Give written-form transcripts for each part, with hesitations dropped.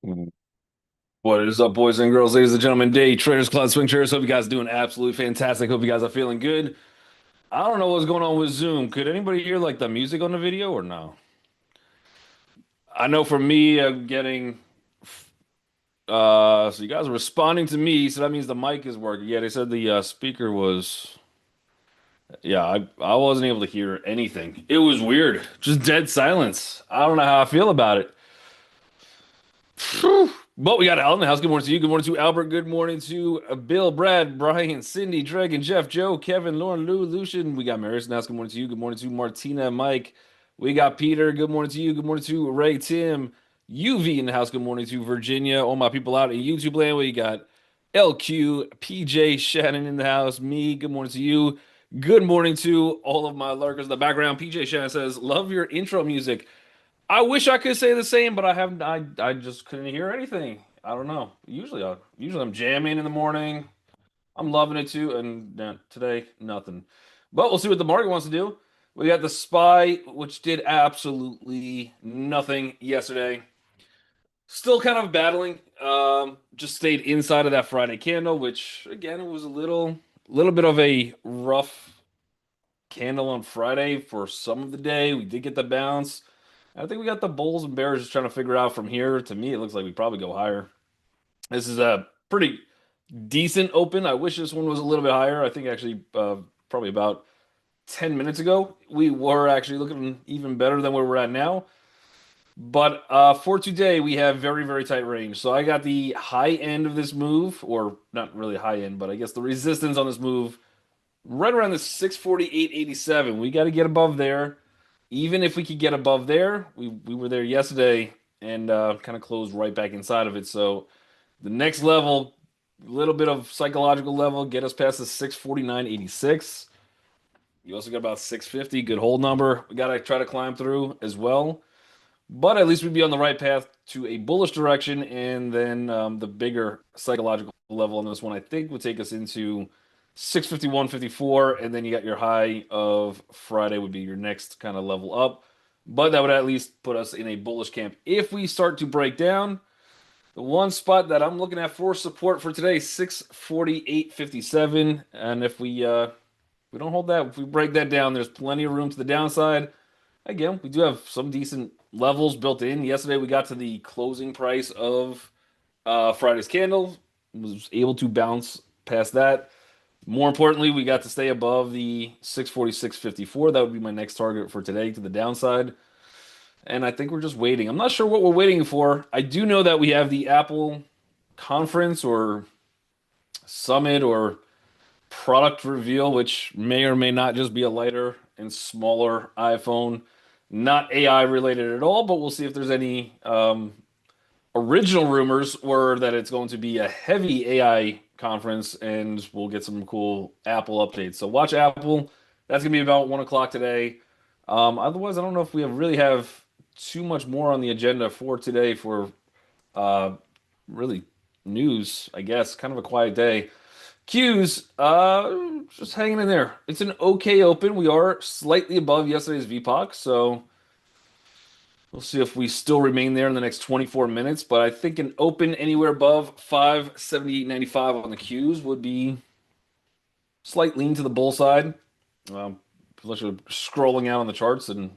Mm. What is up, boys and girls, ladies and gentlemen, day traders, cloud swing traders? Hope you guys are doing absolutely fantastic. Hope you guys are feeling good. I don't know what's going on with Zoom. Could anybody hear like the music on the video or no? I know for me, I'm getting so you guys are responding to me, so that means the mic is working. Yeah, they said the speaker was yeah, I wasn't able to hear anything. It was weird. Just dead silence. I don't know how I feel about it. Phew. But we got Al in the house. Good morning to you. Good morning to Albert. Good morning to Bill, Brad, Brian, Cindy, Dragon, Jeff, Joe, Kevin, Lauren, Lou, Lucian. We got Maris in the house. Good morning to you. Good morning to Martina, Mike. We got Peter. Good morning to you. Good morning to Ray, Tim, UV in the house. Good morning to Virginia. All my people out in YouTube land. We got LQ, PJ, Shannon in the house. Me. Good morning to you. Good morning to all of my lurkers in the background. PJ Shannon says, "Love your intro music." I wish I could say the same, but I haven't. I just couldn't hear anything. I don't know. Usually I'm jamming in the morning. I'm loving it too, and today nothing. But we'll see what the market wants to do. We got the SPY, which did absolutely nothing yesterday. Still kind of battling. Just stayed inside of that Friday candle, which again it was little bit of a rough candle on Friday for some of the day. We did get the bounce. I think we got the bulls and bears just trying to figure out from here. To me, it looks like we probably go higher. This is a pretty decent open. I wish this one was a little bit higher. I think actually, probably about 10 minutes ago, we were actually looking even better than where we're at now. But for today, we have very, very tight range. So I got the high end of this move, or not really high end, but I guess the resistance on this move right around the 648.87. We got to get above there. Even if we could get above there, we were there yesterday and kind of closed right back inside of it. So the next level, a little bit of psychological level, get us past the 649.86. You also got about 650, good hold number. We got to try to climb through as well. But at least we'd be on the right path to a bullish direction. And then the bigger psychological level on this one, I think, would take us into 651.54. And then you got your high of Friday would be your next kind of level up. But that would at least put us in a bullish camp. If we start to break down, the one spot that I'm looking at for support for today, 648.57. And if we don't hold that, if we break that down, there's plenty of room to the downside. Again, we do have some decent levels built in. Yesterday, we got to the closing price of Friday's candle, was able to bounce past that. More importantly, we got to stay above the 646.54. That would be my next target for today to the downside. And I think we're just waiting. I'm not sure what we're waiting for. I do know that we have the Apple conference or summit or product reveal, which may or may not just be a lighter and smaller iPhone. Not AI related at all, but we'll see if there's any original rumors were that it's going to be a heavy AI conference and we'll get some cool Apple updates. So watch Apple. That's gonna be about 1 o'clock today. Otherwise, I don't know if we really have too much more on the agenda for today for uh, really news. I guess kind of a quiet day. Qs, just hanging in there. It's an okay open. We are slightly above yesterday's VPOC, so we'll see if we still remain there in the next 24 minutes. But I think an open anywhere above 578.95 on the Qs would be slight lean to the bull side. Unless you're scrolling out on the charts and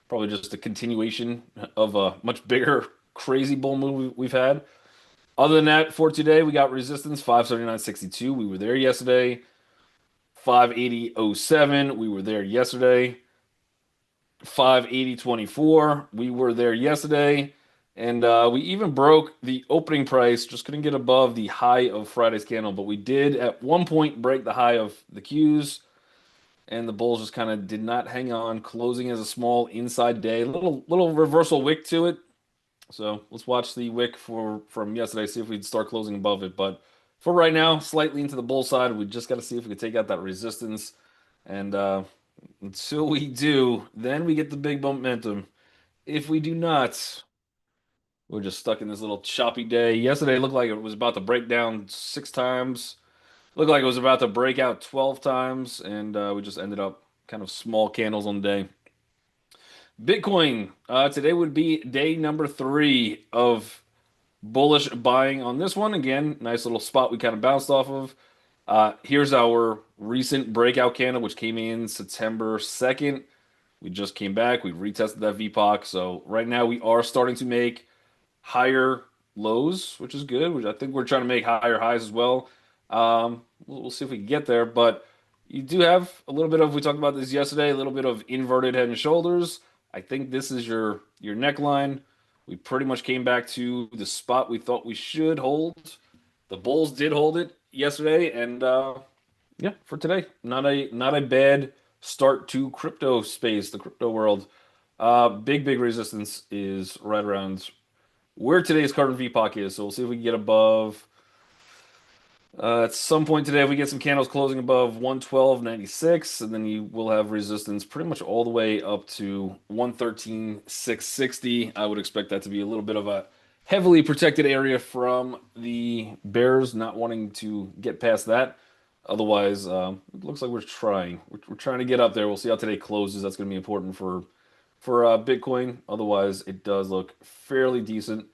probably just a continuation of a much bigger, crazy bull move we've had. Other than that, for today, we got resistance 579.62. We were there yesterday. 580.07. We were there yesterday. 580.24. We were there yesterday. And we even broke the opening price. Just couldn't get above the high of Friday's candle. But we did at one point break the high of the Qs. And the bulls just kind of did not hang on, closing as a small inside day. Little reversal wick to it. So let's watch the wick from yesterday, see if we can start closing above it. But for right now, slightly into the bull side. We just got to see if we can take out that resistance. And until we do, then we get the big momentum. If we do not, we're just stuck in this little choppy day. Yesterday looked like it was about to break down 6 times. Looked like it was about to break out 12 times. And we just ended up kind of small candles on the day. Bitcoin, today would be day number 3 of bullish buying on this one. Again, nice little spot we kind of bounced off of. Here's our recent breakout candle, which came in September 2nd. We just came back. We retested that VPOC. So right now we are starting to make higher lows, which is good. Which I think we're trying to make higher highs as well. We'll see if we can get there. But you do have a little bit of, we talked about this yesterday, a little bit of inverted head and shoulders. I think this is your neckline. We pretty much came back to the spot we thought we should hold. The Bulls did hold it yesterday, and yeah, for today, not a bad start to crypto space, the crypto world. Big resistance is right around where today's current VPOC is. So we'll see if we can get above. At some point today, if we get some candles closing above 112.96, and then you will have resistance pretty much all the way up to 113.660. I would expect that to be a little bit of a heavily protected area from the bears not wanting to get past that. Otherwise, it looks like we're trying. We're trying to get up there. We'll see how today closes. That's going to be important for Bitcoin. Otherwise, it does look fairly decent.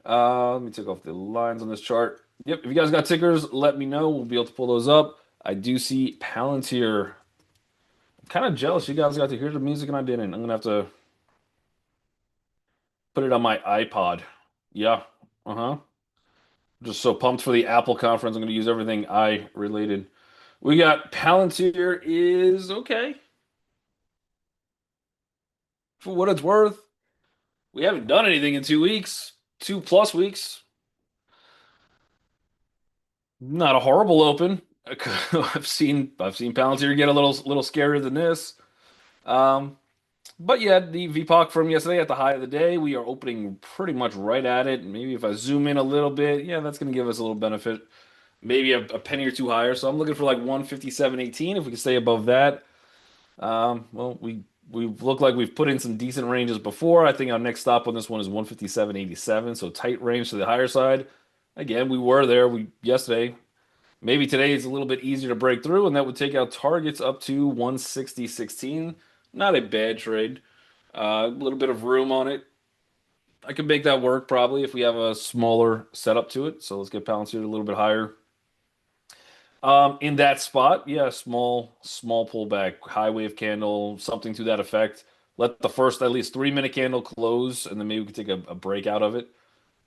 Let me take off the lines on this chart. Yep, if you guys got tickers, let me know. We'll be able to pull those up. I do see Palantir. I'm kind of jealous you guys got to hear the music and I didn't. I'm gonna have to put it on my iPod. Yeah, uh-huh. Just so pumped for the Apple conference. I'm gonna use everything I related. We got Palantir is okay for what it's worth. We haven't done anything in 2 weeks, 2+ weeks. Not a horrible open. I've seen Palantir get a little scarier than this. Um, but yeah, the VPOC from yesterday at the high of the day, we are opening pretty much right at it. Maybe if I zoom in a little bit, yeah, that's going to give us a little benefit. Maybe a penny or two higher. So I'm looking for like 157.18 if we can stay above that. Well, we look like we've put in some decent ranges before. I think our next stop on this one is 157.87, so tight range to the higher side. Again, we were there yesterday. Maybe today is a little bit easier to break through, and that would take out targets up to 160.16. Not a bad trade. A little bit of room on it. I can make that work probably if we have a smaller setup to it. So let's get Palantir a little bit higher. In that spot, yeah, small pullback, high wave candle, something to that effect. Let the first at least 3 minute candle close, and then maybe we can take a break out of it.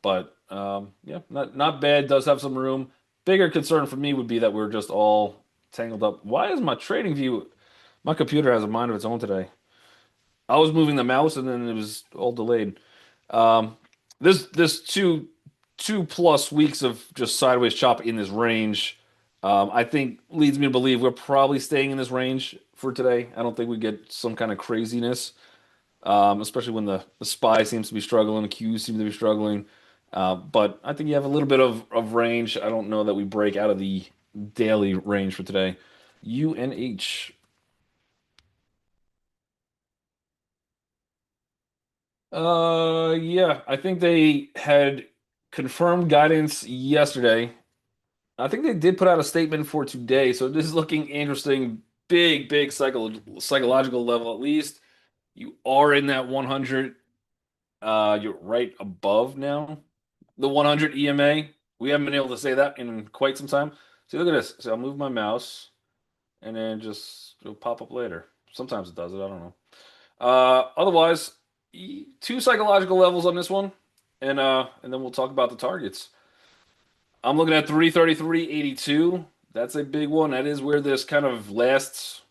But yeah, not bad. Does have some room. Bigger concern for me would be that we're just all tangled up. Why is my trading view? My computer has a mind of its own today. I was moving the mouse and then it was all delayed. Um, this two plus weeks of just sideways chop in this range, I think leads me to believe we're probably staying in this range for today. I don't think we get some kind of craziness, especially when the SPY seems to be struggling, the Qs seem to be struggling. But I think you have a little bit of range. I don't know that we break out of the daily range for today. UNH. Yeah, I think they had confirmed guidance yesterday. I think they did put out a statement for today, so this is looking interesting. Big psychological level at least. You are in that 100. You're right above now. The 100 EMA. We haven't been able to say that in quite some time. See, look at this. So I'll move my mouse and then just it'll pop up later. Sometimes it does it. I don't know. Otherwise, two psychological levels on this one, and then we'll talk about the targets. I'm looking at 333.82. That's a big one. That is where this kind of last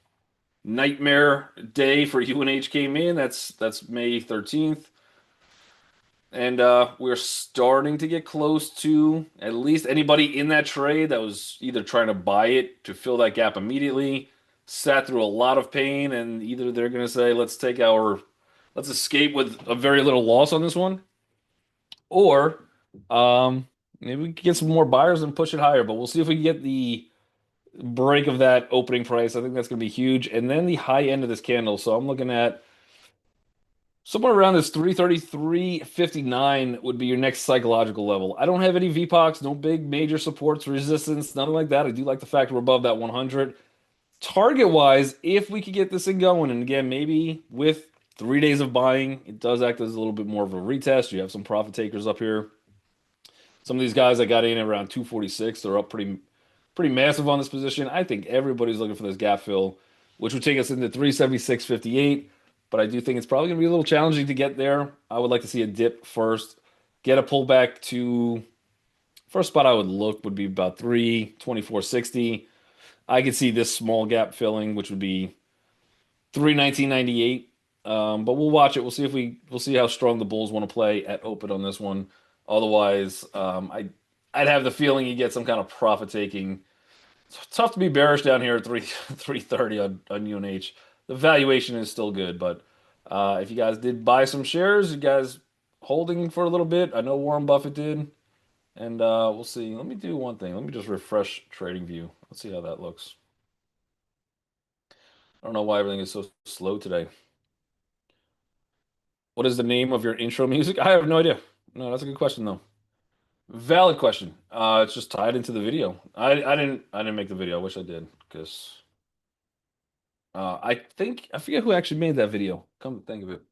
nightmare day for UNH came in. That's May 13th. And we're starting to get close to at least anybody in that trade that was either trying to buy it to fill that gap immediately, sat through a lot of pain, and either they're going to say, let's escape with a very little loss on this one, or maybe we can get some more buyers and push it higher. But we'll see if we can get the break of that opening price. I think that's going to be huge. And then the high end of this candle. So I'm looking at somewhere around this 333.59 would be your next psychological level. I don't have any VPOCs, no big major supports, resistance, nothing like that. I do like the fact we're above that 100. Target wise, if we could get this thing going, and again, maybe with 3 days of buying, it does act as a little bit more of a retest. You have some profit takers up here. Some of these guys that got in around 246, they're up pretty massive on this position. I think everybody's looking for this gap fill, which would take us into 376.58. But I do think it's probably going to be a little challenging to get there. I would like to see a dip first, get a pullback to first spot I would look would be about 324.60. I could see this small gap filling, which would be 319.98. But we'll watch it. We'll see how strong the Bulls want to play at open on this one. Otherwise, I'd have the feeling you get some kind of profit taking. It's tough to be bearish down here at 330 on UNH. The valuation is still good, but if you guys did buy some shares, you guys holding for a little bit. I know Warren Buffett did, and we'll see. Let me do one thing. Let me just refresh Trading View. Let's see how that looks. I don't know why everything is so slow today. What is the name of your intro music? I have no idea. No, that's a good question though. Valid question. It's just tied into the video. I didn't make the video. I wish I did because I forget who actually made that video. Come to think of it,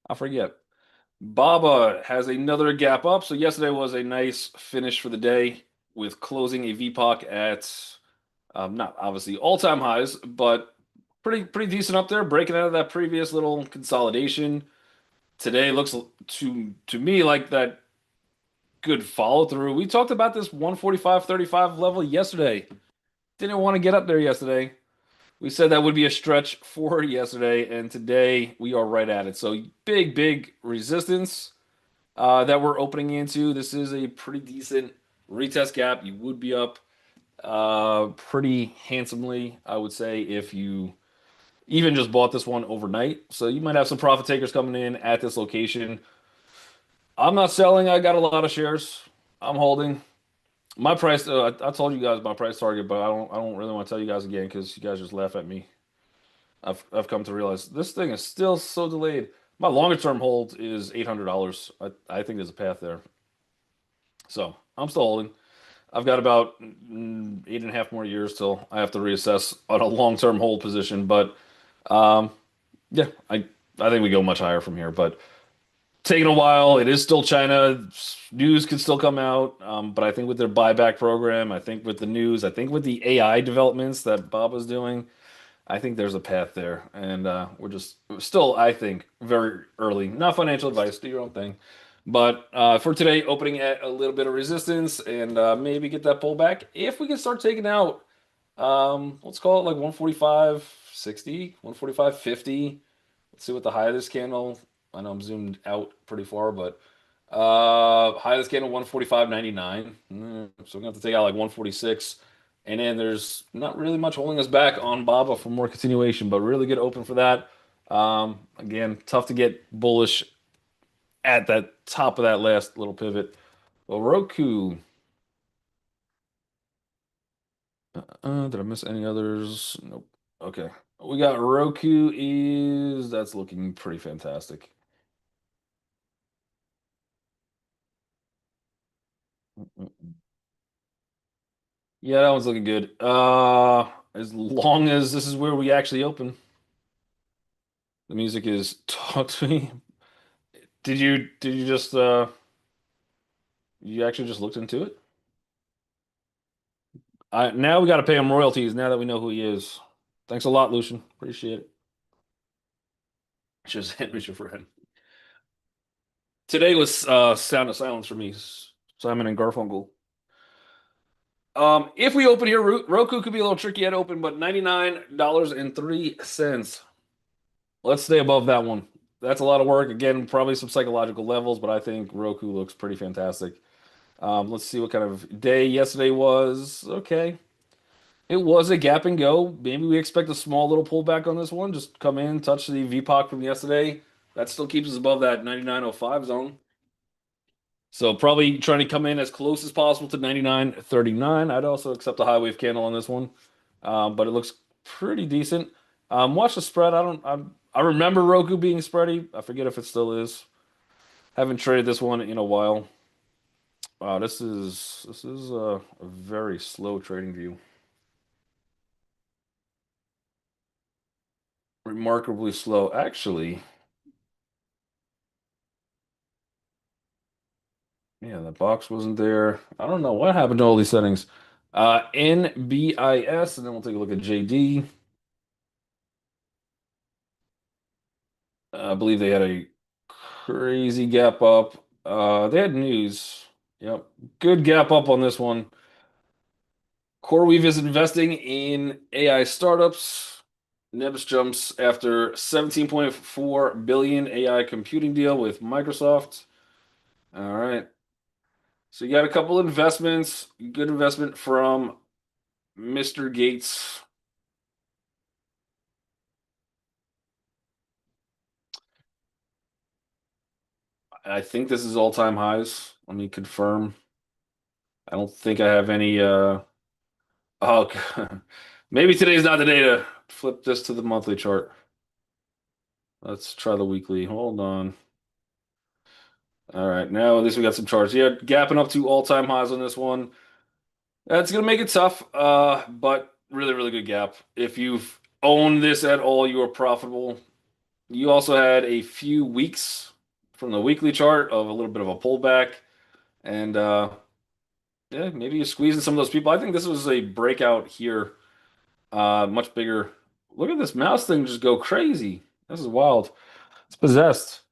I forget. Baba has another gap up. So yesterday was a nice finish for the day with closing a VPOC at not obviously all-time highs, but pretty decent up there, breaking out of that previous little consolidation. Today looks to me like that good follow through. We talked about this 145.35 level yesterday. Didn't want to get up there yesterday. We said that would be a stretch for yesterday, and today we are right at it. So big resistance that we're opening into. This is a pretty decent retest gap. You would be up pretty handsomely, I would say, if you even just bought this one overnight. So you might have some profit takers coming in at this location. I'm not selling. I got a lot of shares. I'm holding. My price, I told you guys my price target, but I don't really want to tell you guys again because you guys just laugh at me. I've come to realize this thing is still so delayed. My longer term hold is $800. I think there's a path there. So I'm still holding. I've got about 8.5 more years till I have to reassess on a long term hold position. But um, yeah, I think we go much higher from here. But taking a while. It is still China. News could still come out. But I think with their buyback program, I think with the news, I think with the AI developments that Baba's doing, I think there's a path there. And we're just still, I think, very early. Not financial advice. Do your own thing. But for today, opening at a little bit of resistance and maybe get that pullback. If we can start taking out, let's call it like 145.60, 145.50. Let's see what the high of this candle. I know I'm zoomed out pretty far, but high of this candle 145.99. So we're gonna have to take out like 146. And then there's not really much holding us back on Baba for more continuation, but really good open for that. Again, tough to get bullish at that top of that last little pivot. Well, Roku. Did I miss any others? Nope. Okay. We got Roku is that's looking pretty fantastic. Yeah, that one's looking good. As long as this is where we actually open. The music is talk to me. Did you just you actually just looked into it? I now we got to pay him royalties now that we know who he is. Thanks a lot, Lucian. Appreciate it. Just hit Mr. Friend. Today was Sound of Silence for me. Simon and Garfunkel. If we open here, Roku could be a little tricky at open, but $99.03. Let's stay above that one. That's a lot of work. Again, probably some psychological levels, but I think Roku looks pretty fantastic. Let's see what kind of day yesterday was. Okay. It was a gap and go. Maybe we expect a small little pullback on this one. Just come in, touch the VPOC from yesterday. That still keeps us above that 99.05 zone. So probably trying to come in as close as possible to 99.39. I'd also accept a high wave candle on this one. But it looks pretty decent. Watch the spread. I remember Roku being spready. I forget if it still is. Haven't traded this one in a while. Wow, this is a very slow trading view. Remarkably slow. Actually, Yeah, the box wasn't there. I don't know what happened to all these settings. NBIS, and then we'll take a look at JD. I believe they had a crazy gap up. They had news. Yep. Good gap up on this one. CoreWeave is investing in AI startups. Nebius jumps after 17.4 billion AI computing deal with Microsoft. All right. So you got a couple investments. Good investment from Mr. Gates. I think this is all-time highs. Let me confirm. I don't think I have any oh maybe today's not the day to flip this to the monthly chart. Let's try the weekly. Hold on. All right, now at least we got some charts. Yeah, gapping up to all-time highs on this one. That's gonna make it tough, but really, really good gap. If you've owned this at all, you are profitable. You also had a few weeks from the weekly chart of a little bit of a pullback, and yeah, maybe you're squeezing some of those people. I think this was a breakout here, much bigger. Look at this mouse thing just go crazy. This is wild. It's possessed.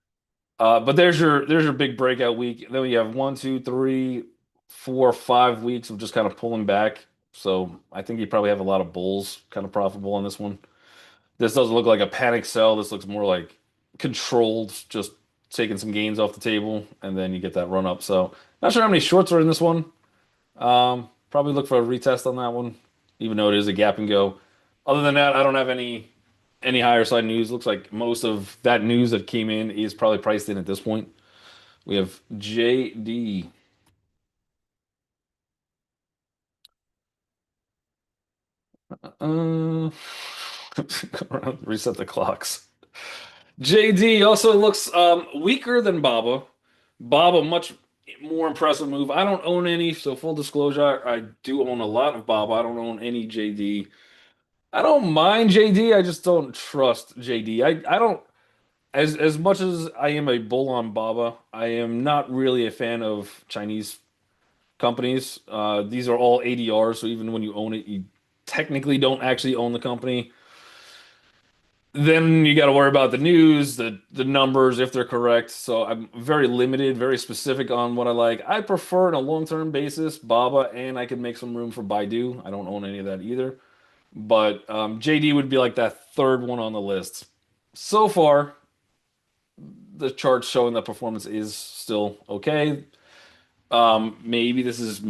But there's your big breakout week. Then we have 1, 2, 3, 4, 5 weeks of just kind of pulling back. So I think you probably have a lot of bulls kind of profitable on this one. This doesn't look like a panic sell. This looks more like controlled, just taking some gains off the table, and then you get that run up. So not sure how many shorts are in this one. Probably look for a retest on that one, even though it is a gap and go. Other than that, I don't have any higher side news. Looks like most of that news that came in is probably priced in at this point. We have JD. Uh, reset the clocks. JD also looks weaker than Baba. Baba, much more impressive move. I don't own any, so full disclosure, I do own a lot of Baba. I don't own any JD. I don't mind JD. I just don't trust JD. I don't as much as I am a bull on Baba, I am not really a fan of Chinese companies. These are all ADRs, so even when you own it, you technically don't actually own the company. Then you got to worry about the news, the numbers if they're correct. So I'm very limited, very specific on what I like. I prefer on a long-term basis Baba, and I can make some room for Baidu. I don't own any of that either. But JD would be like that third one on the list. So far, the chart's showing that performance is still okay. Maybe this is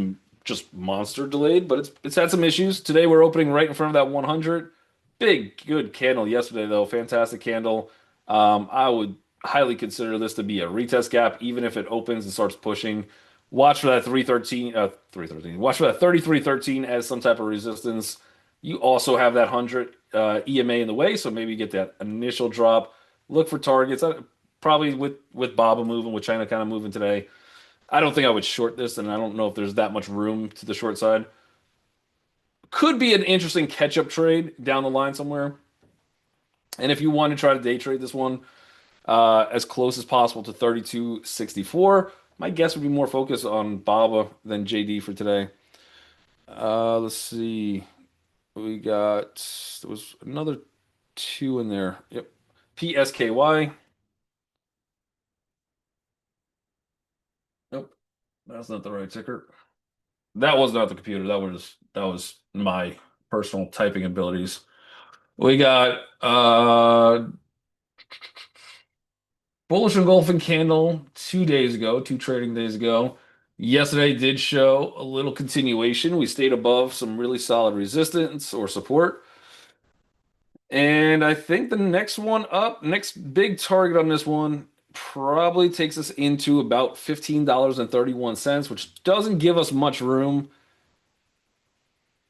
just monster delayed, but it's had some issues. Today we're opening right in front of that 100. Big, good candle yesterday though. Fantastic candle. I would highly consider this to be a retest gap, even if it opens and starts pushing. Watch for that 313, 313. Watch for that 3313 as some type of resistance. You also have that 100 EMA in the way, so maybe you get that initial drop. Look for targets. Probably with Baba moving, with China kind of moving today. I don't think I would short this, and I don't know if there's that much room to the short side. Could be an interesting catch-up trade down the line somewhere. And if you want to try to day trade this one as close as possible to 32.64, my guess would be more focused on Baba than JD for today. Let's see. We got there was another two in there. Yep. PSKY. Nope, that's not the right ticker. That was not the computer. That was my personal typing abilities. We got bullish engulfing candle 2 days ago, two trading days ago. Yesterday did show a little continuation. We stayed above some really solid resistance or support. And I think the next one up, next big target on this one probably takes us into about $15.31, which doesn't give us much room.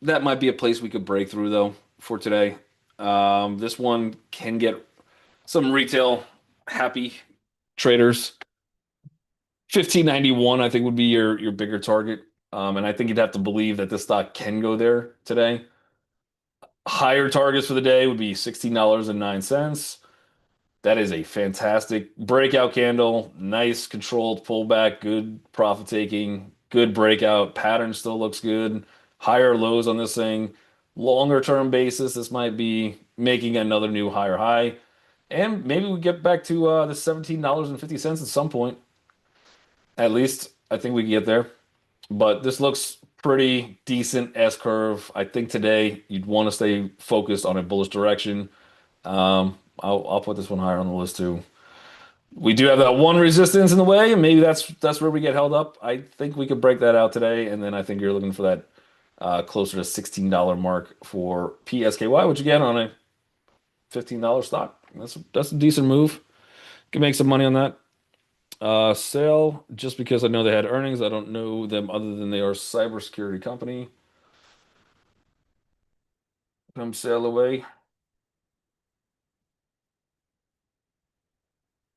That might be a place we could break through though for today. This one can get some retail happy traders. 1591, I think, would be your bigger target. And I think you'd have to believe that this stock can go there today. Higher targets for the day would be $16.09. That is a fantastic breakout candle. Nice controlled pullback, good profit taking, good breakout. Pattern still looks good. Higher lows on this thing. Longer term basis, this might be making another new higher high. And maybe we get back to the $17.50 at some point. At least I think we can get there. But this looks pretty decent S curve. I think today you'd want to stay focused on a bullish direction. I'll put this one higher on the list too. We do have that one resistance in the way, and maybe that's where we get held up. I think we could break that out today, and then I think you're looking for that closer to $16 mark for PSKY, which again on a $15 stock. That's a decent move. Can make some money on that. Sale, just because I know they had earnings, I don't know them other than they are a cybersecurity company. Come sail away.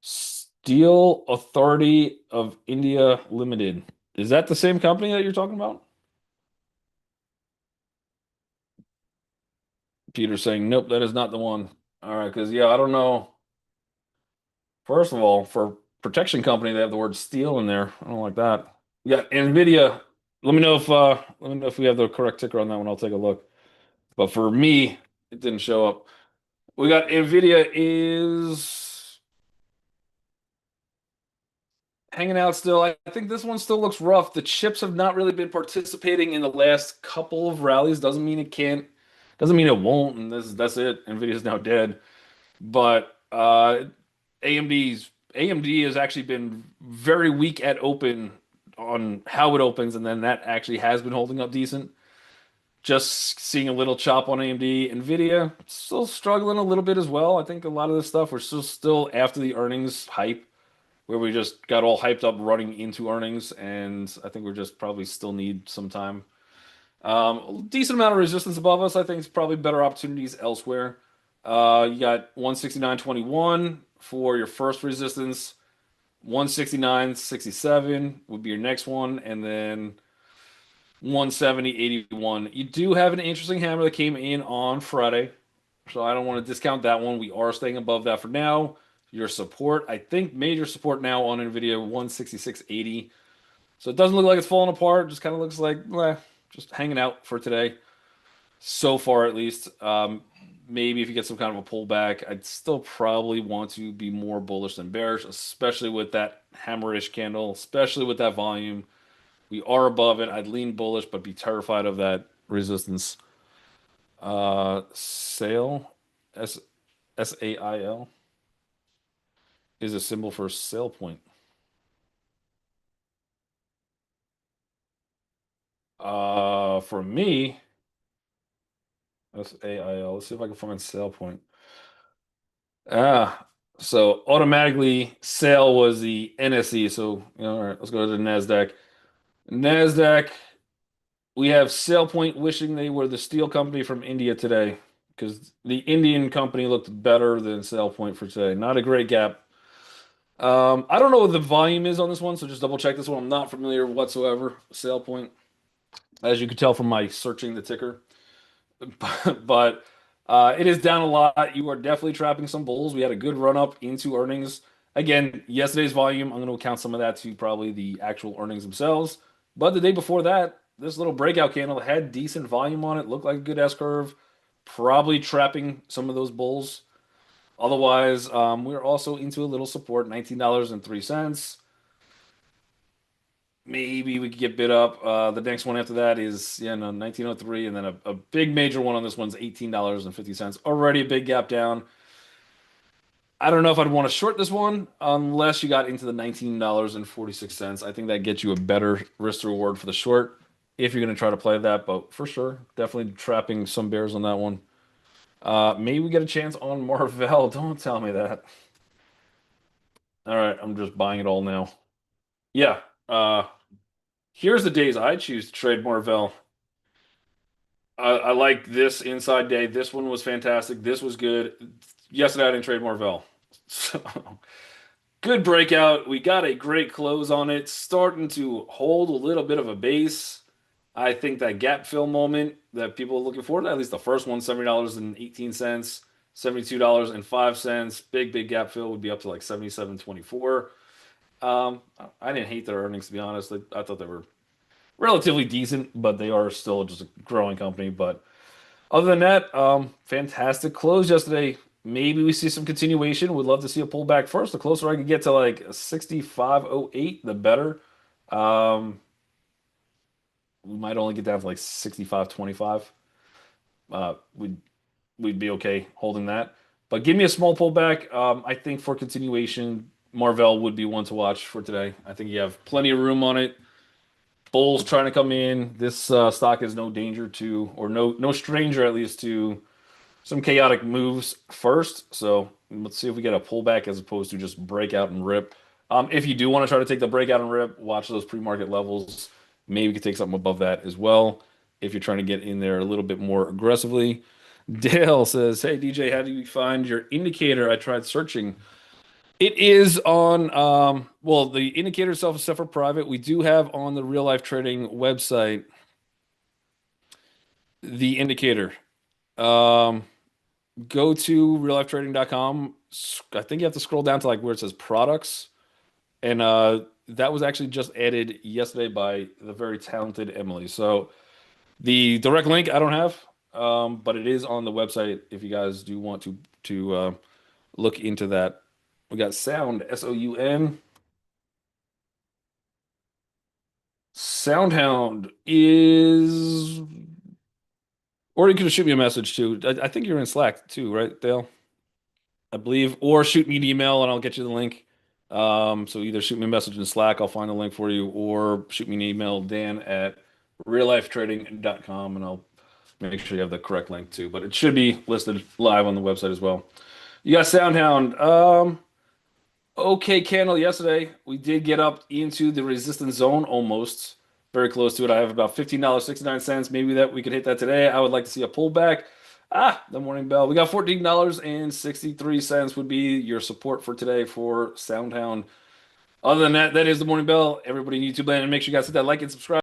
Steel Authority of India Limited. Is that the same company that you're talking about? Peter's saying, nope, that is not the one. All right, because yeah, I don't know. First of all, for protection company, they have the word steel in there. I don't like that. Yeah, Nvidia. Let me know if we have the correct ticker on that one. I'll take a look. But for me, it didn't show up. We got Nvidia is hanging out still. I think this one still looks rough. The chips have not really been participating in the last couple of rallies. Doesn't mean it can't, doesn't mean it won't, and that's it. Nvidia's now dead. But AMD has actually been very weak at open on how it opens, and then that actually has been holding up decent. Just seeing a little chop on AMD. Nvidia still struggling a little bit as well. I think a lot of this stuff we're still after the earnings hype where we just got all hyped up running into earnings, and I think we're just probably still need some time. Decent amount of resistance above us. I think it's probably better opportunities elsewhere. You got 169.21 for your first resistance. 169.67 would be your next one, and then 170.81. You do have an interesting hammer that came in on Friday, so I don't want to discount that one. We are staying above that for now. Your support, I think major support now on Nvidia 166.80. So it doesn't look like it's falling apart. Just kind of looks like just hanging out for today, so far at least. Maybe if you get some kind of a pullback, I'd still probably want to be more bullish than bearish, especially with that hammerish candle, especially with that volume. We are above it. I'd lean bullish, but be terrified of that resistance. Sale, SAIL is a symbol for Sailpoint. For me, SAIL. Let's see if I can find Sailpoint. Ah, so automatically sale was the NSE. So, all right, let's go to the NASDAQ. NASDAQ, we have SailPoint wishing they were the steel company from India today because the Indian company looked better than SailPoint for today. Not a great gap. I don't know what the volume is on this one, so just double check this one. I'm not familiar whatsoever. SailPoint, as you could tell from my searching the ticker. But it is down a lot. You are definitely trapping some bulls. We had a good run up into earnings. Again, yesterday's volume, I'm going to account some of that to probably the actual earnings themselves. But the day before that, this little breakout candle had decent volume on it, looked like a good S curve, probably trapping some of those bulls. Otherwise, we're also into a little support, $19.03. Maybe we could get bid up. The next one after that is, yeah, no, 1903, and then a big major one on this one's $18.50. Already a big gap down. I don't know if I'd want to short this one unless you got into the $19.46. I think that gets you a better risk to reward for the short if you're going to try to play that. But for sure, definitely trapping some bears on that one. Maybe we get a chance on Marvell. Don't tell me that. All right, I'm just buying it all now. Yeah. Here's the days I choose to trade Marvell. I like this inside day. This one was fantastic. This was good. Yesterday I didn't trade Marvell. So good breakout. We got a great close on it. Starting to hold a little bit of a base. I think that gap fill moment that people are looking for, at least the first one, $70.18. $72.05. Big gap fill would be up to like 77.24. I didn't hate their earnings, to be honest. I thought they were relatively decent, but they are still just a growing company. But other than that, fantastic close yesterday. Maybe we see some continuation. Would love to see a pullback first. The closer I could get to like 65.08, the better. Um, we might only get down to like 65.25. Uh, we'd we'd be okay holding that. But give me a small pullback. I think for continuation, Marvell would be one to watch for today. I think you have plenty of room on it. Bulls trying to come in. This stock is no danger to, or no stranger at least to some chaotic moves first. So let's see if we get a pullback as opposed to just breakout and rip. If you do want to try to take the breakout and rip, watch those pre-market levels. Maybe we could take something above that as well if you're trying to get in there a little bit more aggressively. Dale says, "Hey DJ, how do you find your indicator? I tried searching. It is on well, the indicator itself is set for private. We do have on the real life trading website the indicator. Um, Go to reallifetrading.com. I think you have to scroll down to like where it says products. And that was actually just added yesterday by the very talented Emily. So the direct link I don't have, but it is on the website if you guys do want to look into that. We got Sound, Soun. Soundhound is, or you can shoot me a message too. I think you're in Slack too, right, Dale? I believe, or shoot me an email and I'll get you the link. So either shoot me a message in Slack, I'll find the link for you, or shoot me an email, Dan at reallifetrading.com, and I'll make sure you have the correct link too. But it should be listed live on the website as well. You got Soundhound. Okay, candle yesterday. We did get up into the resistance zone almost, very close to it. I have about $15.69. Maybe that we could hit that today. I would like to see a pullback. The morning bell. We got $14.63 would be your support for today for Soundhound. Other than that, that is the morning bell. Everybody in YouTube land, and make sure you guys hit that like and subscribe.